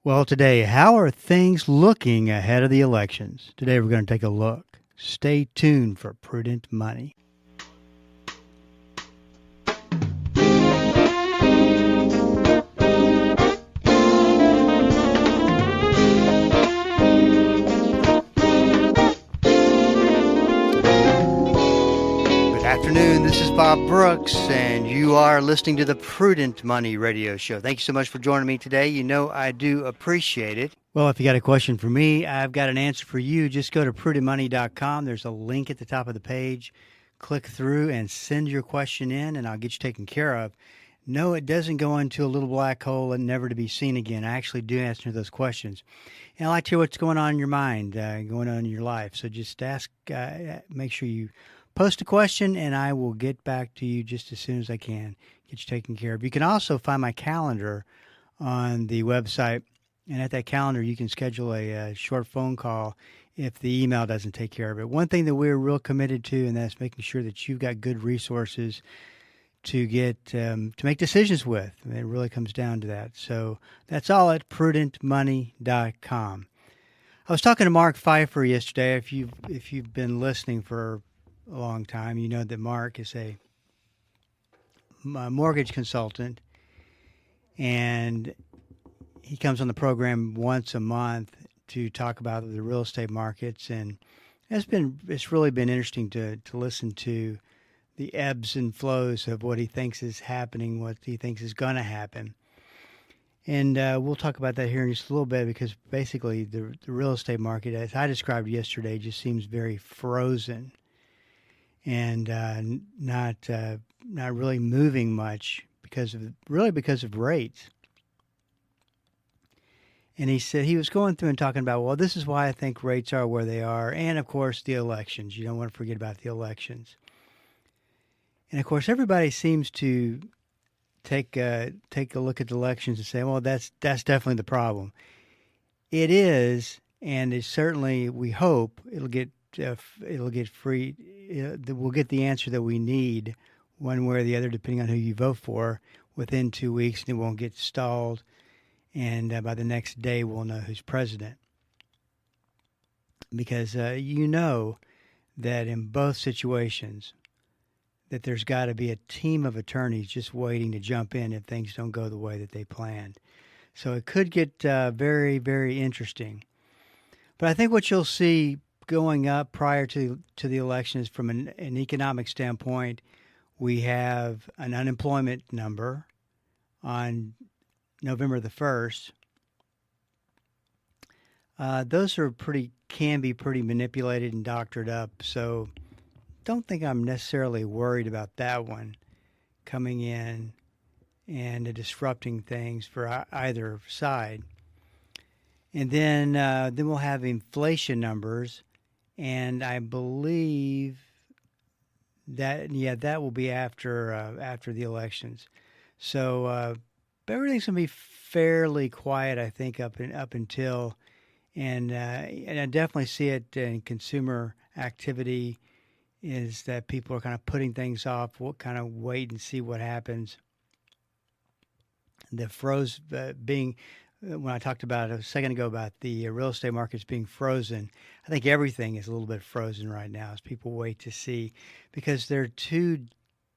Well, today, how are things looking ahead of the elections? Today, we're going to take a look. Stay tuned for Prudent Money. Good afternoon. This is Bob Brooks, and you are listening to the Prudent Money Radio Show. Thank you so much for joining me today. You know I do appreciate it. Well, if you got a question for me, I've got an answer for you. Just go to prudentmoney.com. There's a link at the top of the page. Click through and send your question in, and I'll get you taken care of. No, it doesn't go into a little black hole and never to be seen again. I actually do answer those questions. And I like to hear what's going on in your mind, going on in your life. So just ask, make sure you post a question, and I will get back to you just as soon as I can, get you taken care of. You can also find my calendar on the website, and at that calendar, you can schedule a short phone call if the email doesn't take care of it. One thing that we're real committed to, and that's making sure that you've got good resources to get to make decisions with. And it really comes down to that. So that's all at prudentmoney.com. I was talking to Mark Pfeiffer yesterday. If you've been listening for a long time, you know that Mark is a mortgage consultant, and he comes on the program once a month to talk about the real estate markets, and it's really been interesting to listen to the ebbs and flows of what he thinks is happening, what he thinks is going to happen. And we'll talk about that here in just a little bit, because basically the real estate market, as I described yesterday, just seems very frozen and not really moving much because of rates. And he said he was going through and talking about, well, this is why I think rates are where they are, and of course the elections. You don't want to forget about the elections. And of course, everybody seems to take a look at the elections and say, well, that's definitely the problem. It is, and it's certainly, we hope it'll get free. We'll get the answer that we need, one way or the other, depending on who you vote for, within 2 weeks, and it won't get stalled. And by the next day, we'll know who's president. Because you know that in both situations, that there's got to be a team of attorneys just waiting to jump in if things don't go the way that they planned. So it could get very, very interesting. But I think what you'll see going up prior to the elections from an economic standpoint, we have an unemployment number on November the 1st. Those can be pretty manipulated and doctored up. So don't think I'm necessarily worried about that one coming in and disrupting things for either side. And then we'll have inflation numbers, and I believe that that will be after the elections. So everything's gonna be fairly quiet, I think, up until, and I definitely see it in consumer activity, is that people are kind of putting things off, what kind of wait and see what happens. The being, when I talked about a second ago about the real estate markets being frozen, I think everything is a little bit frozen right now as people wait to see, because they're two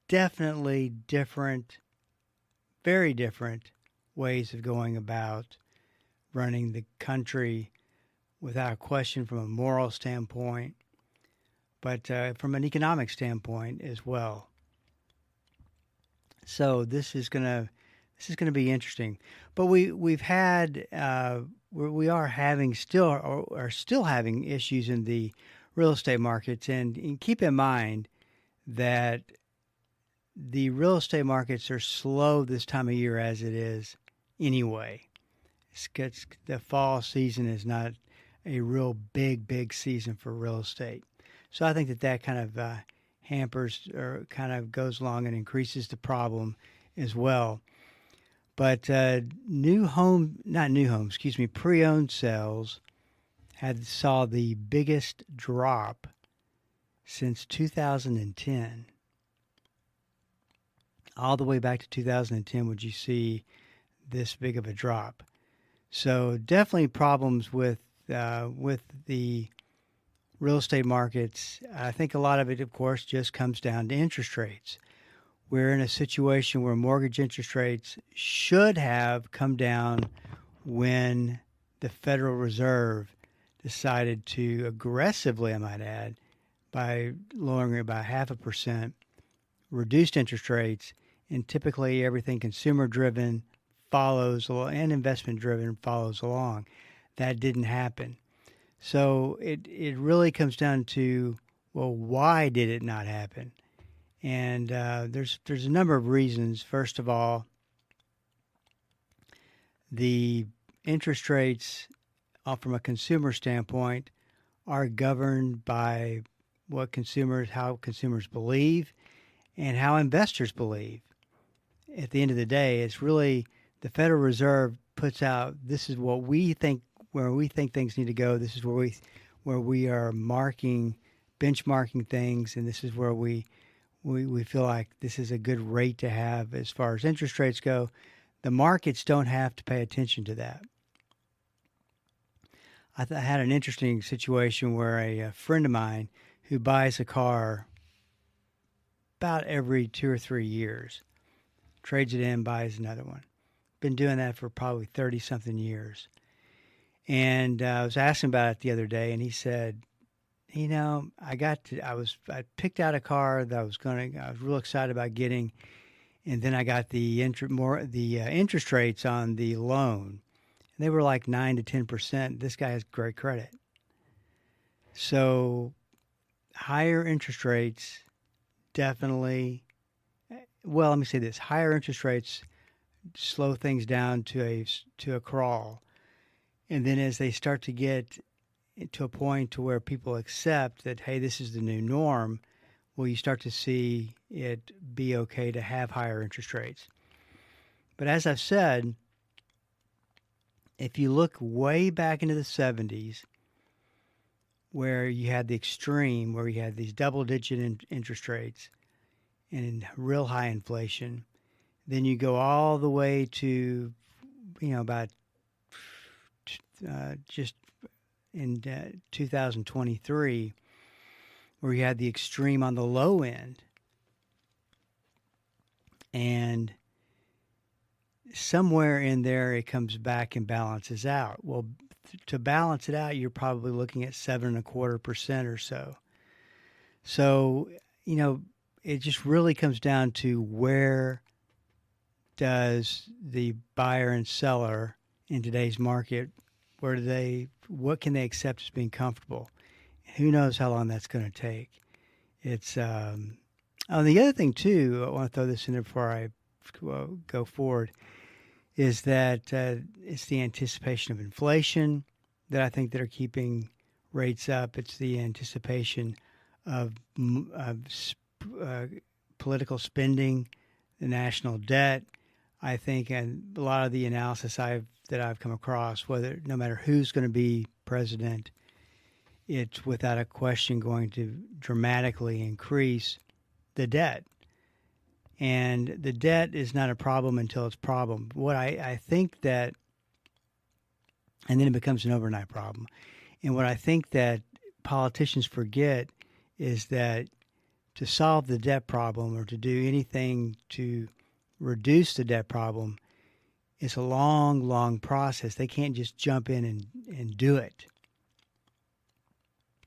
definitely different, very different ways of going about running the country, without question, from a moral standpoint, but from an economic standpoint as well. So this is gonna be interesting. But we are still having issues in the real estate markets, and keep in mind that the real estate markets are slow this time of year as it is anyway. The fall season is not a real big season for real estate. So I think that kind of hampers, or kind of goes along and increases the problem as well. But pre-owned sales saw the biggest drop since 2010. All the way back to 2010 would you see this big of a drop. So definitely problems with the real estate markets. I think a lot of it, of course, just comes down to interest rates. We're in a situation where mortgage interest rates should have come down when the Federal Reserve decided to aggressively, I might add, by lowering it by 0.5%, reduced interest rates, and typically everything consumer driven follows and investment driven follows along. That didn't happen. So it really comes down to, well, why did it not happen? And there's a number of reasons. First of all, the interest rates from a consumer standpoint are governed by how consumers believe and how investors believe. At the end of the day, it's really the Federal Reserve puts out, this is what we think, where we think things need to go. This is where we are benchmarking things, and this is where we feel like this is a good rate to have as far as interest rates go. The markets don't have to pay attention to that. I had an interesting situation where a friend of mine who buys a car about every 2 or 3 years, trades it in, buys another one. Been doing that for probably 30-something years. And I was asking about it the other day, and he said, I picked out a car that I was real excited about getting, and then I got the interest rates on the loan. And they were like 9 to 10%. This guy has great credit. So higher interest rates definitely, well, let me say this, higher interest rates slow things down to a crawl. And then as they start to get to a point to where people accept that, hey, this is the new norm, well, you start to see it be okay to have higher interest rates. But as I've said, if you look way back into the 70s, where you had the extreme, where you had these double-digit interest rates and real high inflation, then you go all the way to, about just in 2023, where you had the extreme on the low end. And somewhere in there, it comes back and balances out. Well, to balance it out, you're probably looking at 7.25% or so. So, it just really comes down to where does the buyer and seller in today's market, what can they accept as being comfortable? Who knows how long that's going to take? It's the other thing too, I want to throw this in there before I go forward, is that it's the anticipation of inflation that I think that are keeping rates up. It's the anticipation of political spending, the national debt. I think, and a lot of the analysis that I've come across, no matter who's going to be president, it's without a question going to dramatically increase the debt. And the debt is not a problem until it's a problem. What I think that, and then it becomes an overnight problem. And what I think that politicians forget is that to solve the debt problem or to do anything to reduce the debt problem, it's a long, long process. They can't just jump in and do it.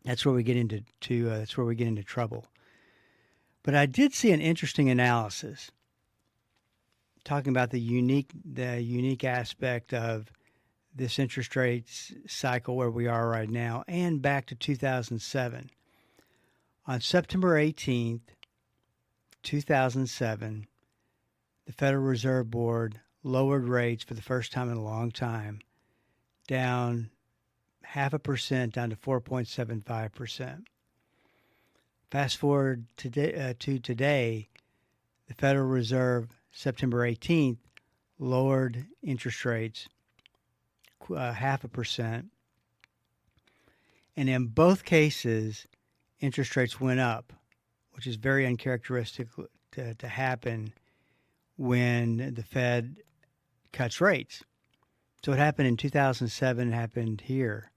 That's where we get into trouble. But I did see an interesting analysis talking about the unique aspect of this interest rates cycle where we are right now, and back to 2007. On September 18th, 2007, the Federal Reserve Board lowered rates for the first time in a long time, down 0.5% down to 4.75%. Fast forward to today, the Federal Reserve, September 18th, lowered interest rates 0.5%. And in both cases, interest rates went up, which is very uncharacteristic to happen when the Fed cuts rates. So it happened in 2007, it happened here.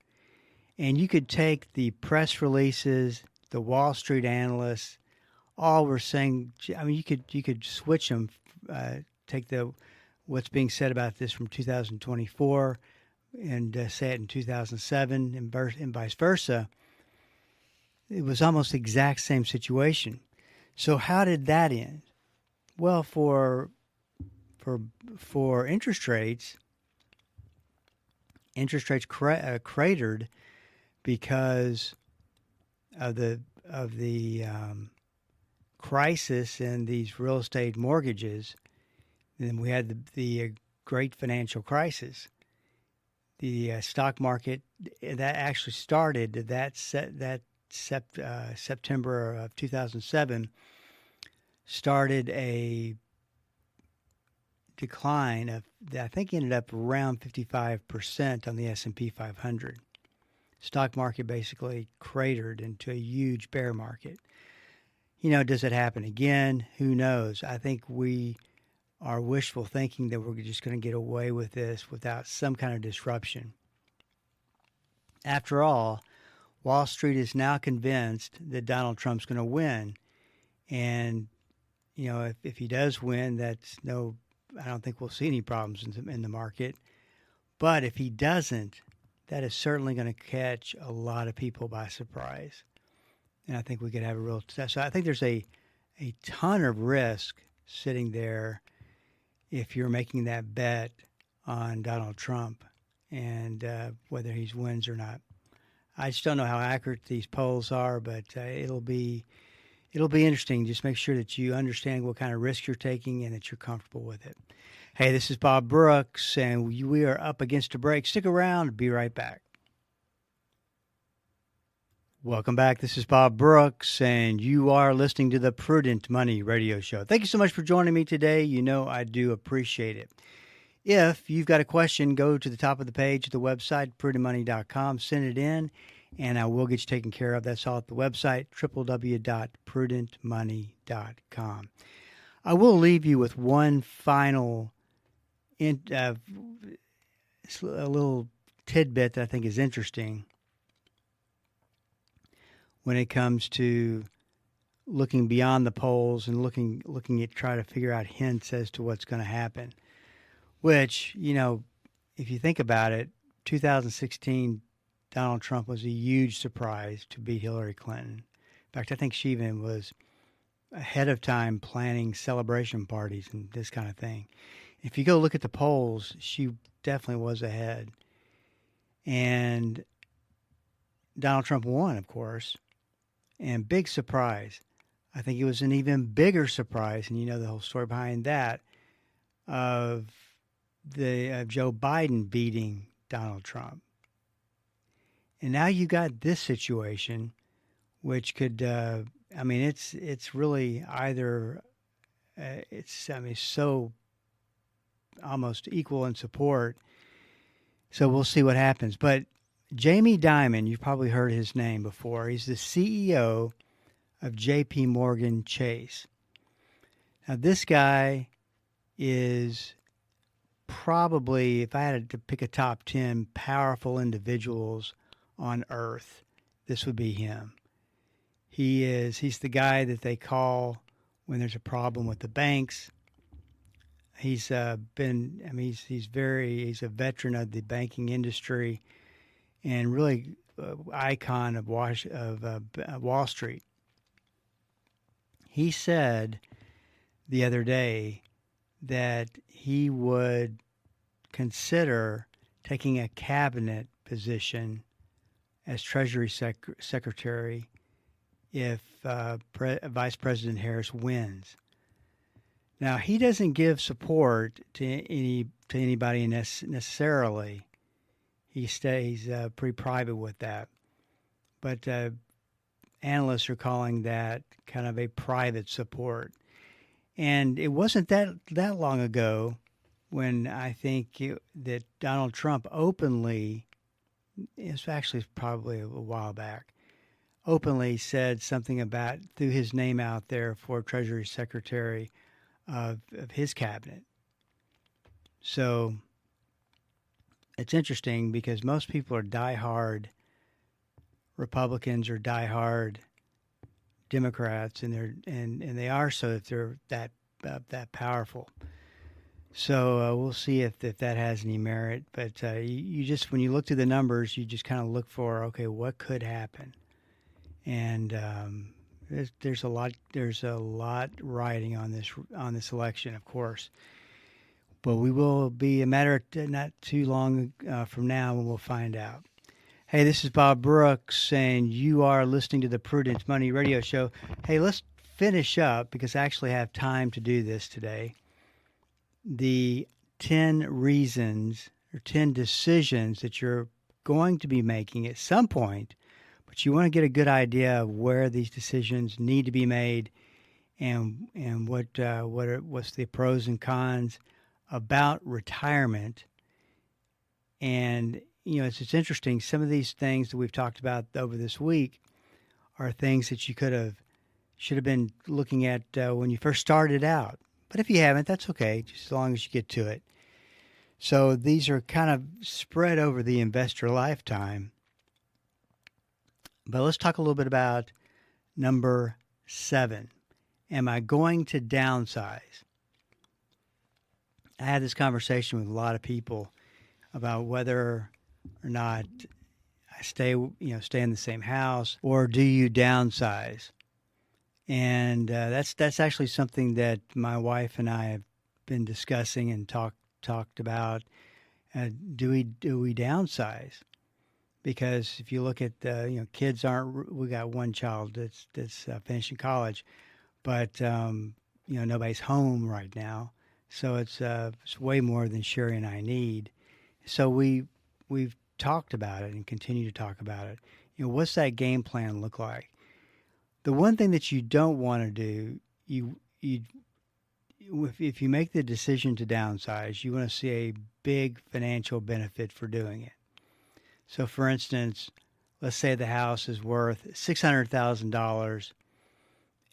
And you could take the press releases, the Wall Street analysts, all were saying, I mean, you could switch them, take what's being said about this from 2024 and say it in 2007 and vice versa. It was almost the exact same situation. So how did that end? Well, for interest rates cratered because of the crisis in these real estate mortgages. And then we had the great financial crisis. The stock market that actually started September of 2007 started a decline of, I think, ended up around 55% on the S&P 500. Stock market basically cratered into a huge bear market. Does it happen again? Who knows? I think we are wishful thinking that we're just going to get away with this without some kind of disruption. After all, Wall Street is now convinced that Donald Trump's going to win. And, if he does win, I don't think we'll see any problems in the market. But if he doesn't, that is certainly going to catch a lot of people by surprise. And I think we could have a real test. So I think there's a ton of risk sitting there if you're making that bet on Donald Trump and whether he wins or not. I just don't know how accurate these polls are, but it'll be interesting. Just make sure that you understand what kind of risk you're taking and that you're comfortable with it. Hey, this is Bob Brooks, and we are up against a break. Stick around. Be right back. Welcome back. This is Bob Brooks, and you are listening to the Prudent Money Radio Show. Thank you so much for joining me today. I do appreciate it. If you've got a question, go to the top of the page of the website, prudentmoney.com, send it in, and I will get you taken care of. That's all at the website, www.prudentmoney.com. I will leave you with one final a little tidbit that I think is interesting when it comes to looking beyond the polls and looking at try to figure out hints as to what's going to happen. Which, if you think about it, 2016, Donald Trump was a huge surprise to beat Hillary Clinton. In fact, I think she even was ahead of time planning celebration parties and this kind of thing. If you go look at the polls, she definitely was ahead. And Donald Trump won, of course. And big surprise. I think it was an even bigger surprise, and the whole story behind that, of Joe Biden beating Donald Trump. And now you got this situation, which could, it's really either, so almost equal in support. So we'll see what happens. But Jamie Dimon, you've probably heard his name before. He's the CEO of J.P. Morgan Chase. Now, this guy is probably, if I had to pick a top 10 powerful individuals on earth, this would be him. He's the guy that they call when there's a problem with the banks. He's he's a veteran of the banking industry and really icon of Wall Street. He said the other day that he would consider taking a cabinet position as Treasury Secretary if Vice President Harris wins. Now, he doesn't give support to anybody necessarily. He stays pretty private with that. But analysts are calling that kind of a private support. And it wasn't that long ago when I think that Donald Trump openly, it's actually probably a while back, openly said something about, threw his name out there for Treasury Secretary of his cabinet. So it's interesting because most people are diehard Republicans or diehard Democrats, and they are so if they're that powerful. So we'll see if that has any merit. But you just, when you look through the numbers, you just kind of look for, okay, what could happen, and there's a lot riding on this election, of course. But we will be a matter of not too long from now when we'll find out. Hey, this is Bob Brooks, and you are listening to the Prudent Money Radio Show. Hey, let's finish up, because I actually have time to do this today. The 10 reasons or 10 decisions that you're going to be making at some point, but you want to get a good idea of where these decisions need to be made, and what's the pros and cons about retirement. And it's interesting. Some of these things that we've talked about over this week are things that you should have been looking at when you first started out. But if you haven't, that's okay, just as long as you get to it. So these are kind of spread over the investor lifetime. But let's talk a little bit about number 7. Am I going to downsize? I had this conversation with a lot of people about whether or not I stay in the same house, or do you downsize? And that's actually something that my wife and I have been discussing and talked about. Do we downsize? Because if you look at kids we got one child that's finishing college, but nobody's home right now, so it's way more than Sherry and I need. So we've talked about it and continue to talk about it. What's that game plan look like? The one thing that you don't want to do, if you make the decision to downsize, you want to see a big financial benefit for doing it. So, for instance, let's say the house is worth $600,000,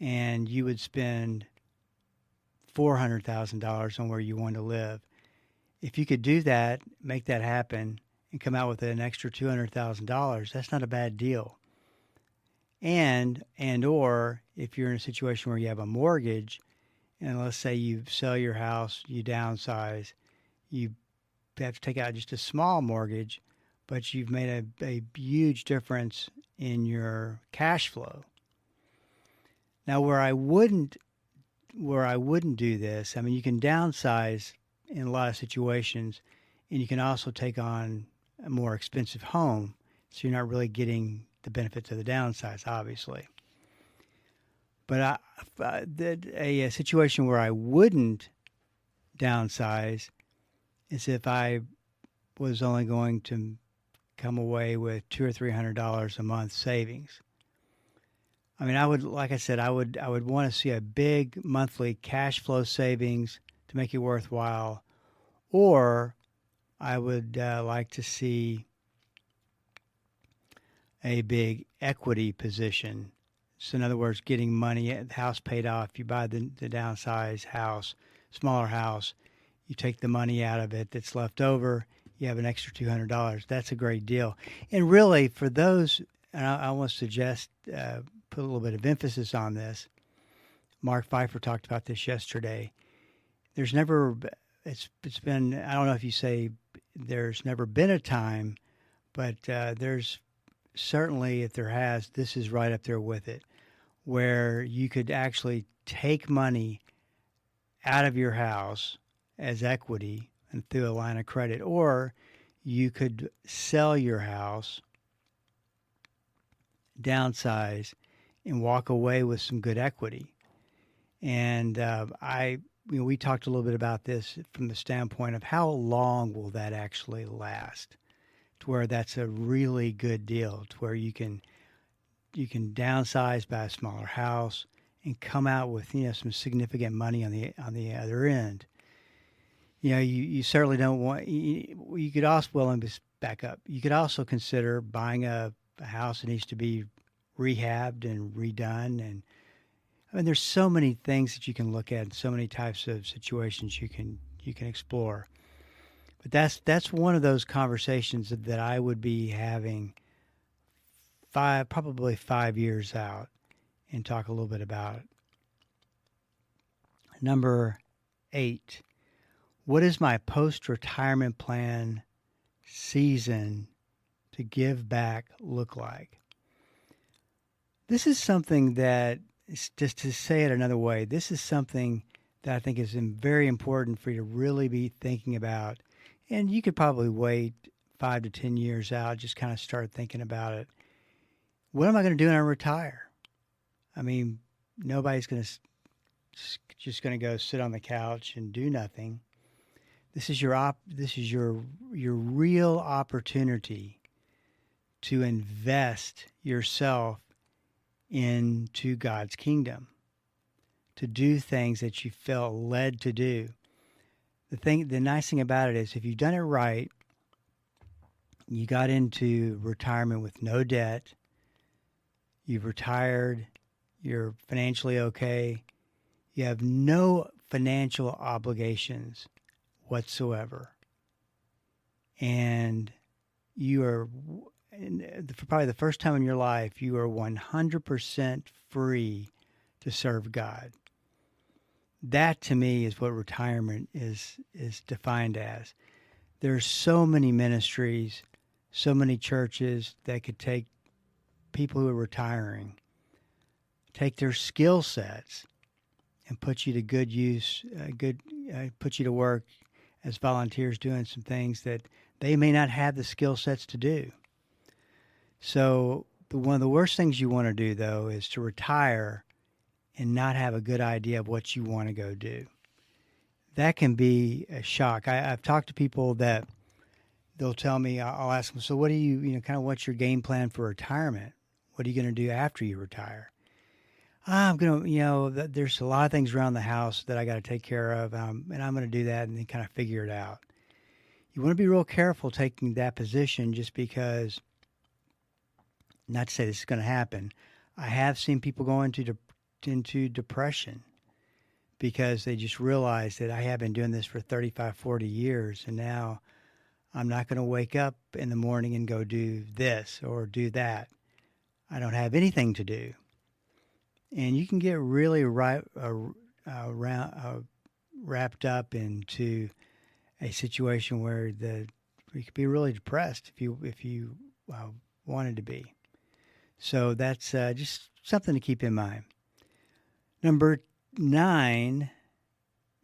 and you would spend $400,000 on where you want to live. If you could do that, make that happen, and come out with an extra $200,000, that's not a bad deal. Or if you're in a situation where you have a mortgage, and let's say you sell your house, you downsize, you have to take out just a small mortgage, but you've made a huge difference in your cash flow. Now, where I wouldn't do this, I mean, you can downsize in a lot of situations, and you can also take on a more expensive home, so you're not really getting the benefits of the downsize, obviously. But a situation where I wouldn't downsize is if I was only going to come away with $200 or $300 a month savings. I mean, I would want to see a big monthly cash flow savings to make it worthwhile, or I would like to see a big equity position. So in other words, getting money, the house paid off, you buy the downsized house, smaller house, you take the money out of it that's left over, you have an extra $200. That's a great deal. And really, for those, and I want to suggest, put a little bit of emphasis on this. Mark Pfeiffer talked about this yesterday. It's been, I don't know if you say there's never been a time, but there's certainly, if there has, this is right up there with it, where you could actually take money out of your house as equity and through a line of credit, or you could sell your house, downsize, and walk away with some good equity. And we talked a little bit about this from the standpoint of how long will that actually last, to where that's a really good deal, to where you can downsize, buy a smaller house, and come out with some significant money on the other end. You certainly don't want. You could also, well, let me back up. You could also consider buying a house that needs to be rehabbed and redone, and I mean, there's so many things that you can look at, and so many types of situations you can explore. But that's one of those conversations that I would be having probably 5 years out, and talk a little bit about it. Number 8, what is my post-retirement plan season to give back look like? This is something that, just to say it another way, this is something that I think is very important for you to really be thinking about. And you could probably wait 5 to 10 years out, just kind of start thinking about it. What am I going to do when I retire? I mean, nobody's going to just going to go sit on the couch and do nothing. This is your real opportunity to invest yourself into God's kingdom, to do things that you felt led to do. The nice thing about it is, if you've done it right, you got into retirement with no debt, you've retired, you're financially okay, you have no financial obligations whatsoever, and you are, for probably the first time in your life, you are 100% free to serve God. That, to me, is what retirement is defined as. There's so many ministries, so many churches that could take people who are retiring, take their skill sets, and put you to good use, put you to work as volunteers doing some things that they may not have the skill sets to do. So one of the worst things you want to do, though, is to retire and not have a good idea of what you want to go do. That can be a shock. I've talked to people that they'll tell me, I'll ask them, so what do you kind of what's your game plan for retirement? What are you going to do after you retire? I'm going to, there's a lot of things around the house that I got to take care of, and I'm going to do that and then kind of figure it out. You want to be real careful taking that position, just because, not to say this is going to happen, I have seen people go into depression because they just realize that I have been doing this for 35, 40 years, and now I'm not going to wake up in the morning and go do this or do that. I don't have anything to do. And you can get really wrapped up into a situation where you could be really depressed if you wanted to be. So that's just something to keep in mind. Number 9,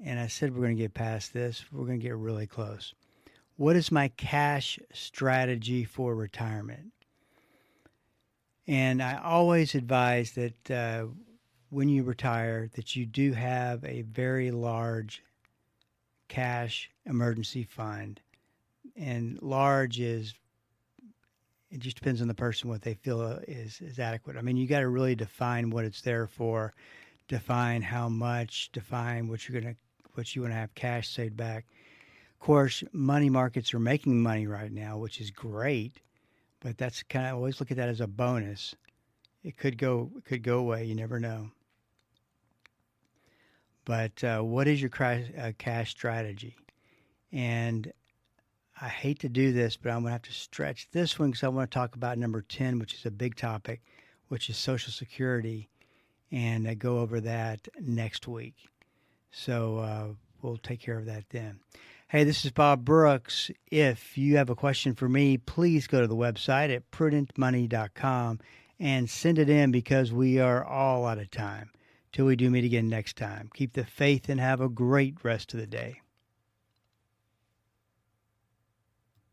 and I said we're going to get past this. We're going to get really close. What is my cash strategy for retirement? And I always advise that when you retire, that you do have a very large cash emergency fund. And large it just depends on the person, what they feel is adequate. I mean, you got to really define what it's there for, define how much, define what you want to have cash saved back. Of course, money markets are making money right now, which is great. But that's kind of, always look at that as a bonus. It could go away. You never know. But what is your cash strategy? And I hate to do this, but I'm going to have to stretch this one because I want to talk about number 10, which is a big topic, which is Social Security, and I go over that next week. So we'll take care of that then. Hey, this is Bob Brooks. If you have a question for me, please go to the website at prudentmoney.com and send it in, because we are all out of time. Till we do meet again next time. Keep the faith and have a great rest of the day.